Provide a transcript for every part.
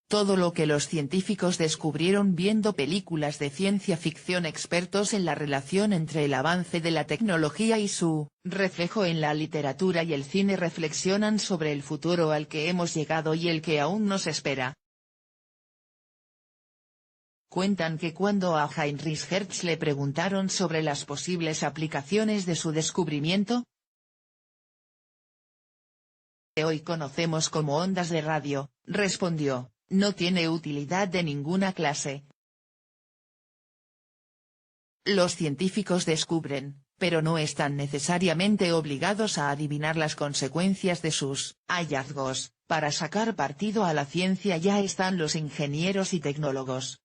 todo lo que los científicos descubrieron viendo películas de ciencia ficción. Expertos en la relación entre el avance de la tecnología y su reflejo en la literatura y el cine reflexionan sobre el futuro al que hemos llegado y el que aún nos espera. Cuentan que cuando a Heinrich Hertz le preguntaron sobre las posibles aplicaciones de su descubrimiento, que hoy conocemos como ondas de radio, respondió: no tiene utilidad de ninguna clase. Los científicos descubren, pero no están necesariamente obligados a adivinar las consecuencias de sus hallazgos. Para sacar partido a la ciencia ya están los ingenieros y tecnólogos.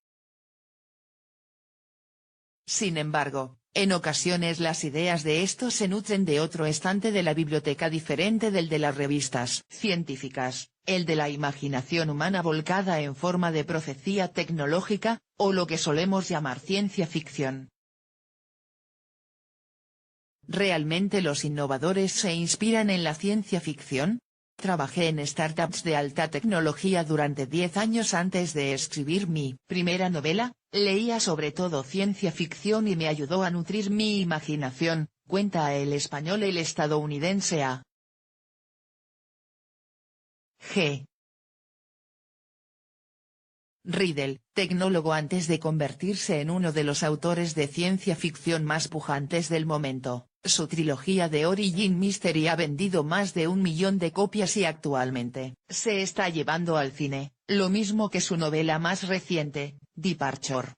Sin embargo, en ocasiones las ideas de estos se nutren de otro estante de la biblioteca diferente del de las revistas científicas, el de la imaginación humana volcada en forma de profecía tecnológica, o lo que solemos llamar ciencia ficción. ¿Realmente los innovadores se inspiran en la ciencia ficción? Trabajé en startups de alta tecnología durante 10 años antes de escribir mi primera novela. Leía sobre todo ciencia ficción y me ayudó a nutrir mi imaginación, cuenta el español el estadounidense A. G. Riddle, tecnólogo antes de convertirse en uno de los autores de ciencia ficción más pujantes del momento. Su trilogía de Origin Mystery ha vendido más de 1 millón de copias y actualmente se está llevando al cine, lo mismo que su novela más reciente, Departure.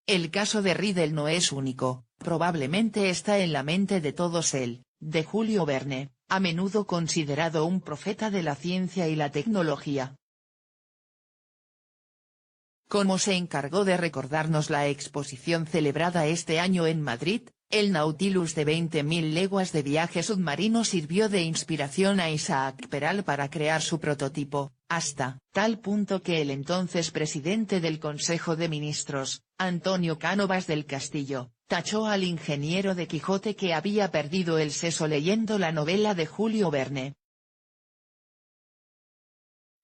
El caso de Riddle no es único, probablemente está en la mente de todos. El de Julio Verne, a menudo considerado un profeta de la ciencia y la tecnología. Como se encargó de recordarnos la exposición celebrada este año en Madrid, el Nautilus de 20.000 leguas de viaje submarino sirvió de inspiración a Isaac Peral para crear su prototipo, hasta tal punto que el entonces presidente del Consejo de Ministros, Antonio Cánovas del Castillo, tachó al ingeniero de Quijote que había perdido el seso leyendo la novela de Julio Verne.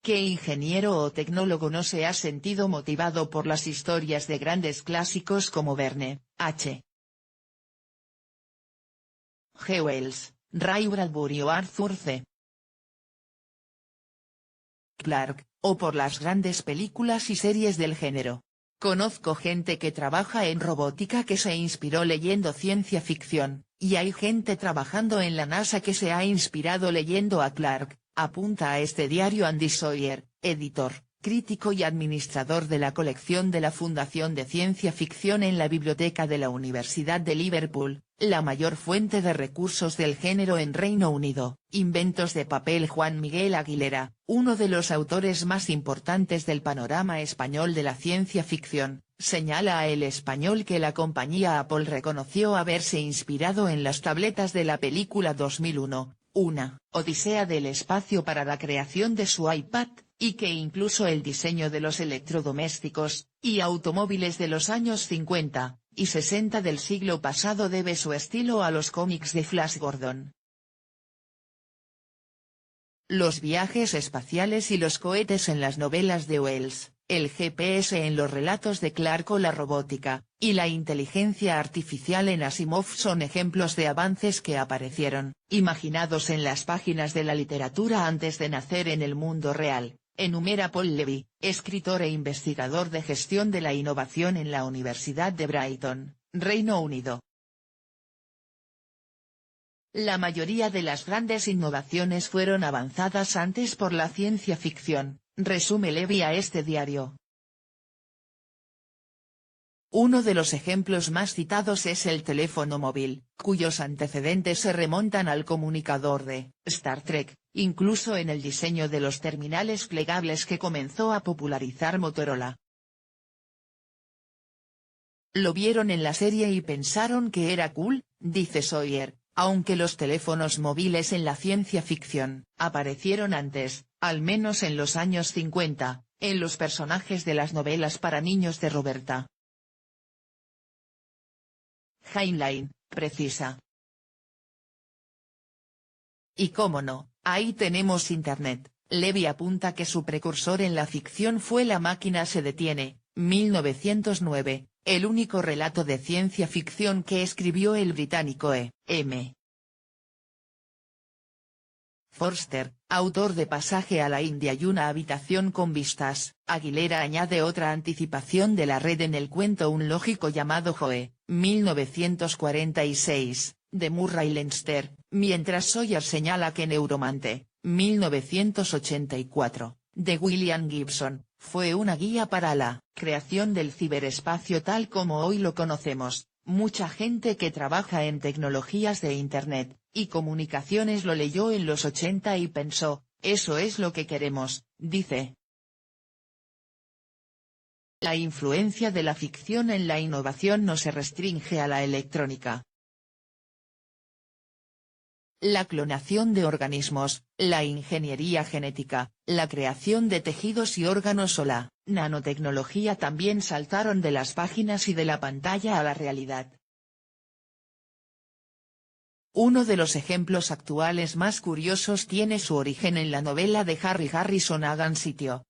¿Qué ingeniero o tecnólogo no se ha sentido motivado por las historias de grandes clásicos como Verne, H. G. Wells, Ray Bradbury o Arthur C. Clarke, o por las grandes películas y series del género? Conozco gente que trabaja en robótica que se inspiró leyendo ciencia ficción, y hay gente trabajando en la NASA que se ha inspirado leyendo a Clarke, apunta a este diario Andy Sawyer, editor, crítico y administrador de la colección de la Fundación de Ciencia Ficción en la Biblioteca de la Universidad de Liverpool, la mayor fuente de recursos del género en Reino Unido. Inventos de papel. Juan Miguel Aguilera, uno de los autores más importantes del panorama español de la ciencia ficción, señala a El Español que la compañía Apple reconoció haberse inspirado en las tabletas de la película 2001, una odisea del espacio para la creación de su iPad, y que incluso el diseño de los electrodomésticos y automóviles de los años 50 y 60 del siglo pasado debe su estilo a los cómics de Flash Gordon. Los viajes espaciales y los cohetes en las novelas de Wells, el GPS en los relatos de Clarke o la robótica, y la inteligencia artificial en Asimov son ejemplos de avances que aparecieron, imaginados en las páginas de la literatura antes de nacer en el mundo real, enumera Paul Levy, escritor e investigador de gestión de la innovación en la Universidad de Brighton, Reino Unido. La mayoría de las grandes innovaciones fueron avanzadas antes por la ciencia ficción, resume Levy a este diario. Uno de los ejemplos más citados es el teléfono móvil, cuyos antecedentes se remontan al comunicador de Star Trek, incluso en el diseño de los terminales plegables que comenzó a popularizar Motorola. Lo vieron en la serie y pensaron que era cool, dice Sawyer, aunque los teléfonos móviles en la ciencia ficción aparecieron antes, al menos en los años 50, en los personajes de las novelas para niños de Roberta Heinlein, precisa. Y cómo no, ahí tenemos Internet, Levy apunta que su precursor en la ficción fue La máquina se detiene, 1909, el único relato de ciencia ficción que escribió el británico E.M. Forster, autor de Pasaje a la India y una habitación con vistas. Aguilera añade otra anticipación de la red en el cuento Un lógico llamado Joe, 1946, de Murray Leinster, mientras Sawyer señala que Neuromante, 1984, de William Gibson, fue una guía para la creación del ciberespacio tal como hoy lo conocemos. Mucha gente que trabaja en tecnologías de Internet y comunicaciones lo leyó en los 80 y pensó, eso es lo que queremos, dice. La influencia de la ficción en la innovación no se restringe a la electrónica. La clonación de organismos, la ingeniería genética, la creación de tejidos y órganos o la nanotecnología también saltaron de las páginas y de la pantalla a la realidad. Uno de los ejemplos actuales más curiosos tiene su origen en la novela de Harry Harrison Hagan Sitio.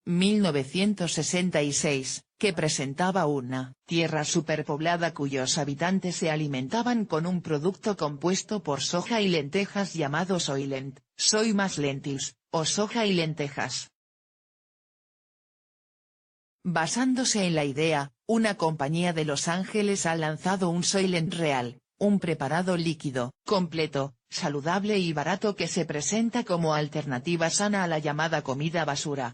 1966, que presentaba una tierra superpoblada cuyos habitantes se alimentaban con un producto compuesto por soja y lentejas llamado Soylent, Soy más lentils, o soja y lentejas. Basándose en la idea, una compañía de Los Ángeles ha lanzado un Soylent Real, un preparado líquido, completo, saludable y barato que se presenta como alternativa sana a la llamada comida basura.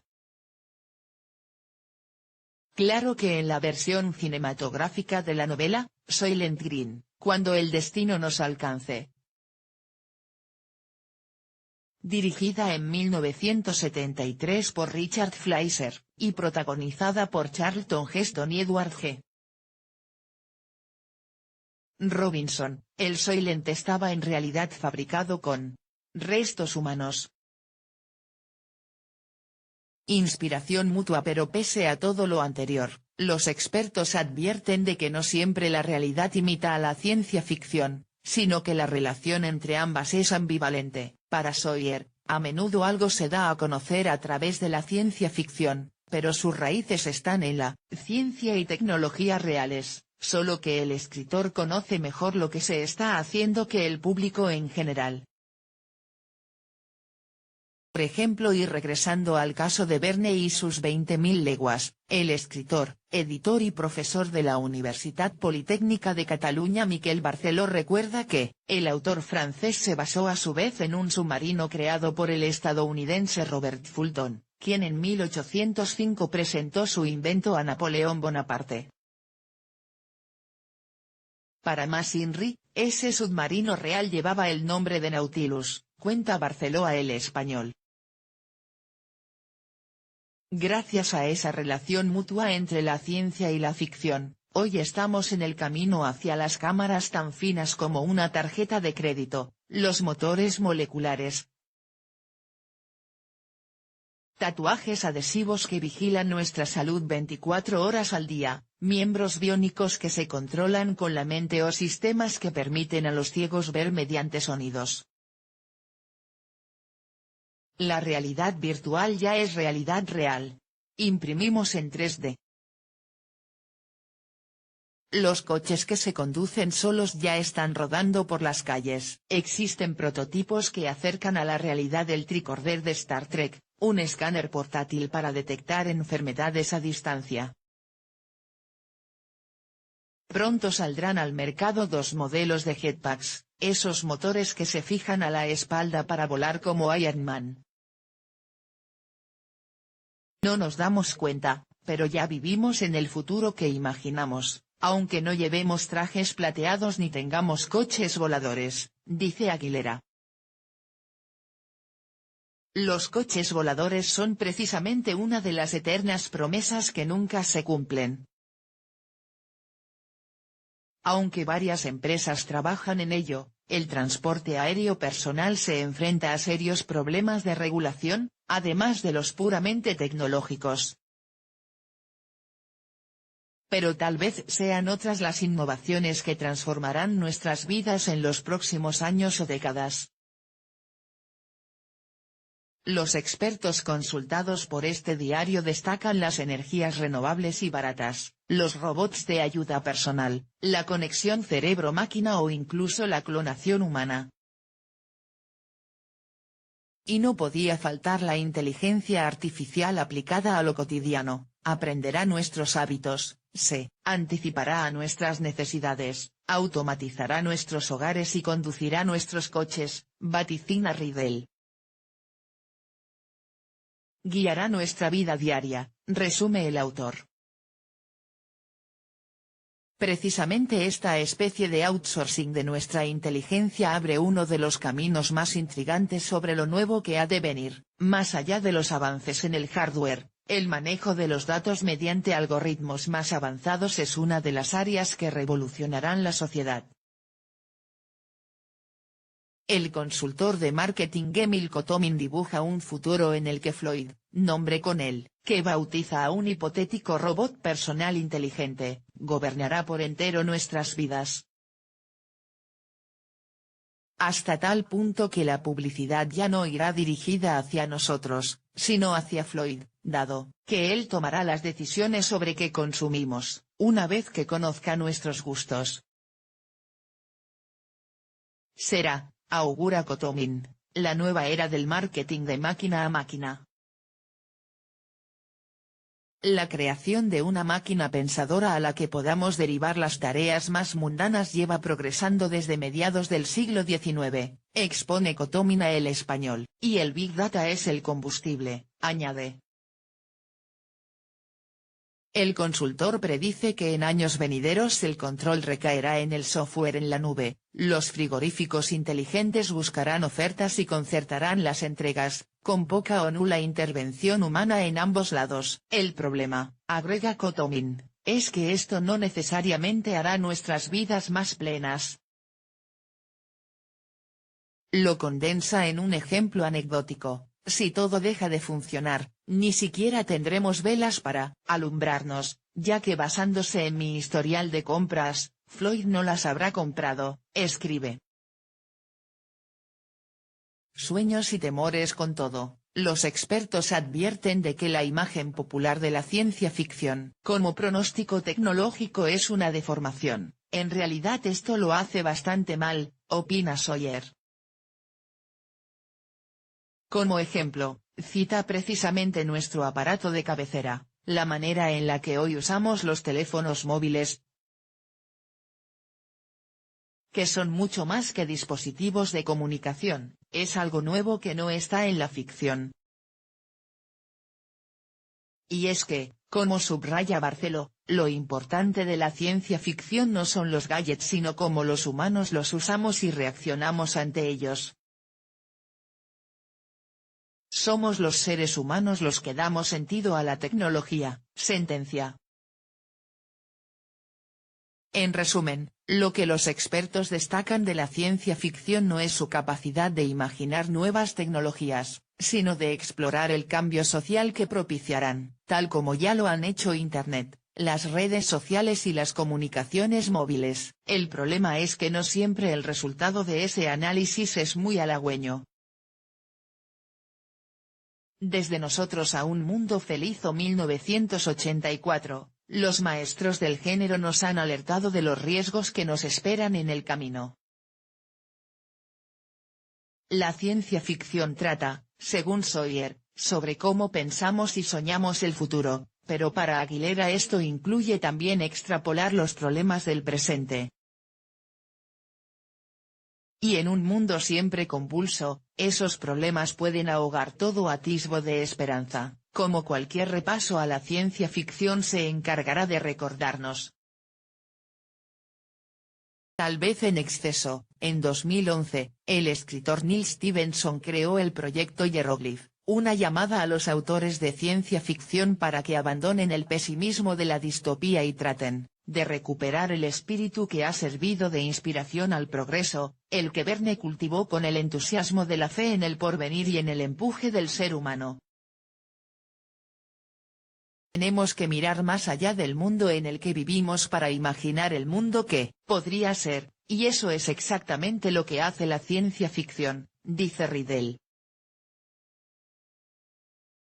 Claro que en la versión cinematográfica de la novela, Soylent Green, cuando el destino nos alcance. Dirigida en 1973 por Richard Fleischer, y protagonizada por Charlton Heston y Edward G. Robinson, el Soylent estaba en realidad fabricado con restos humanos. Inspiración mutua. Pero pese a todo lo anterior, los expertos advierten de que no siempre la realidad imita a la ciencia ficción, sino que la relación entre ambas es ambivalente. Para Sawyer, a menudo algo se da a conocer a través de la ciencia ficción, pero sus raíces están en la ciencia y tecnología reales, solo que el escritor conoce mejor lo que se está haciendo que el público en general. Por ejemplo, y regresando al caso de Verne y sus 20.000 leguas, el escritor, editor y profesor de la Universitat Politécnica de Cataluña Miquel Barceló recuerda que, el autor francés se basó a su vez en un submarino creado por el estadounidense Robert Fulton, quien en 1805 presentó su invento a Napoleón Bonaparte. Para más INRI, ese submarino real llevaba el nombre de Nautilus, cuenta Barceló a El Español. Gracias a esa relación mutua entre la ciencia y la ficción, hoy estamos en el camino hacia las cámaras tan finas como una tarjeta de crédito, los motores moleculares, tatuajes adhesivos que vigilan nuestra salud 24 horas al día, miembros biónicos que se controlan con la mente o sistemas que permiten a los ciegos ver mediante sonidos. La realidad virtual ya es realidad real. Imprimimos en 3D. Los coches que se conducen solos ya están rodando por las calles. Existen prototipos que acercan a la realidad el tricorder de Star Trek, un escáner portátil para detectar enfermedades a distancia. Pronto saldrán al mercado 2 modelos de jetpacks, esos motores que se fijan a la espalda para volar como Iron Man. No nos damos cuenta, pero ya vivimos en el futuro que imaginamos, aunque no llevemos trajes plateados ni tengamos coches voladores, dice Aguilera. Los coches voladores son precisamente una de las eternas promesas que nunca se cumplen. Aunque varias empresas trabajan en ello, el transporte aéreo personal se enfrenta a serios problemas de regulación, además de los puramente tecnológicos. Pero tal vez sean otras las innovaciones que transformarán nuestras vidas en los próximos años o décadas. Los expertos consultados por este diario destacan las energías renovables y baratas, los robots de ayuda personal, la conexión cerebro-máquina o incluso la clonación humana. Y no podía faltar la inteligencia artificial aplicada a lo cotidiano, aprenderá nuestros hábitos, se anticipará a nuestras necesidades, automatizará nuestros hogares y conducirá nuestros coches, vaticina Riddle. Guiará nuestra vida diaria, resume el autor. Precisamente esta especie de outsourcing de nuestra inteligencia abre uno de los caminos más intrigantes sobre lo nuevo que ha de venir, más allá de los avances en el hardware. El manejo de los datos mediante algoritmos más avanzados es una de las áreas que revolucionarán la sociedad. El consultor de marketing Emil Kotomin dibuja un futuro en el que Floyd, nombre con él, que bautiza a un hipotético robot personal inteligente, gobernará por entero nuestras vidas. Hasta tal punto que la publicidad ya no irá dirigida hacia nosotros, sino hacia Floyd, dado que él tomará las decisiones sobre qué consumimos, una vez que conozca nuestros gustos. Será, augura Kotomin, la nueva era del marketing de máquina a máquina. La creación de una máquina pensadora a la que podamos derivar las tareas más mundanas lleva progresando desde mediados del siglo XIX, expone Kotomin a El Español, y el Big Data es el combustible, añade. El consultor predice que en años venideros el control recaerá en el software en la nube, los frigoríficos inteligentes buscarán ofertas y concertarán las entregas, con poca o nula intervención humana en ambos lados. El problema, agrega Kotomin, es que esto no necesariamente hará nuestras vidas más plenas. Lo condensa en un ejemplo anecdótico. Si todo deja de funcionar, ni siquiera tendremos velas para alumbrarnos, ya que basándose en mi historial de compras, Floyd no las habrá comprado, escribe. Sueños y temores con todo, los expertos advierten de que la imagen popular de la ciencia ficción como pronóstico tecnológico es una deformación, en realidad esto lo hace bastante mal, opina Sawyer. Como ejemplo, cita precisamente nuestro aparato de cabecera, la manera en la que hoy usamos los teléfonos móviles, que son mucho más que dispositivos de comunicación, es algo nuevo que no está en la ficción. Y es que, como subraya Barceló, lo importante de la ciencia ficción no son los gadgets sino cómo los humanos los usamos y reaccionamos ante ellos. Somos los seres humanos los que damos sentido a la tecnología, sentencia. En resumen, lo que los expertos destacan de la ciencia ficción no es su capacidad de imaginar nuevas tecnologías, sino de explorar el cambio social que propiciarán, tal como ya lo han hecho Internet, las redes sociales y las comunicaciones móviles. El problema es que no siempre el resultado de ese análisis es muy halagüeño. Desde Nosotros a un mundo feliz o 1984, los maestros del género nos han alertado de los riesgos que nos esperan en el camino. La ciencia ficción trata, según Sawyer, sobre cómo pensamos y soñamos el futuro, pero para Aguilera esto incluye también extrapolar los problemas del presente. Y en un mundo siempre convulso, esos problemas pueden ahogar todo atisbo de esperanza, como cualquier repaso a la ciencia ficción se encargará de recordarnos. Tal vez en exceso, en 2011, el escritor Neil Stevenson creó el proyecto Hieroglyph, una llamada a los autores de ciencia ficción para que abandonen el pesimismo de la distopía y traten de recuperar el espíritu que ha servido de inspiración al progreso, el que Verne cultivó con el entusiasmo de la fe en el porvenir y en el empuje del ser humano. Tenemos que mirar más allá del mundo en el que vivimos para imaginar el mundo que podría ser, y eso es exactamente lo que hace la ciencia ficción, dice Riddle.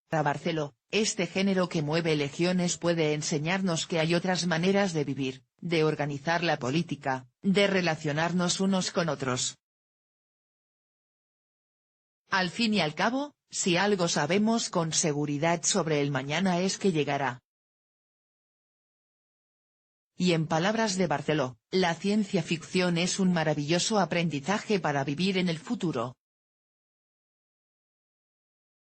Para Barceló, este género que mueve legiones puede enseñarnos que hay otras maneras de vivir, de organizar la política, de relacionarnos unos con otros. Al fin y al cabo, si algo sabemos con seguridad sobre el mañana es que llegará. Y en palabras de Barceló, la ciencia ficción es un maravilloso aprendizaje para vivir en el futuro.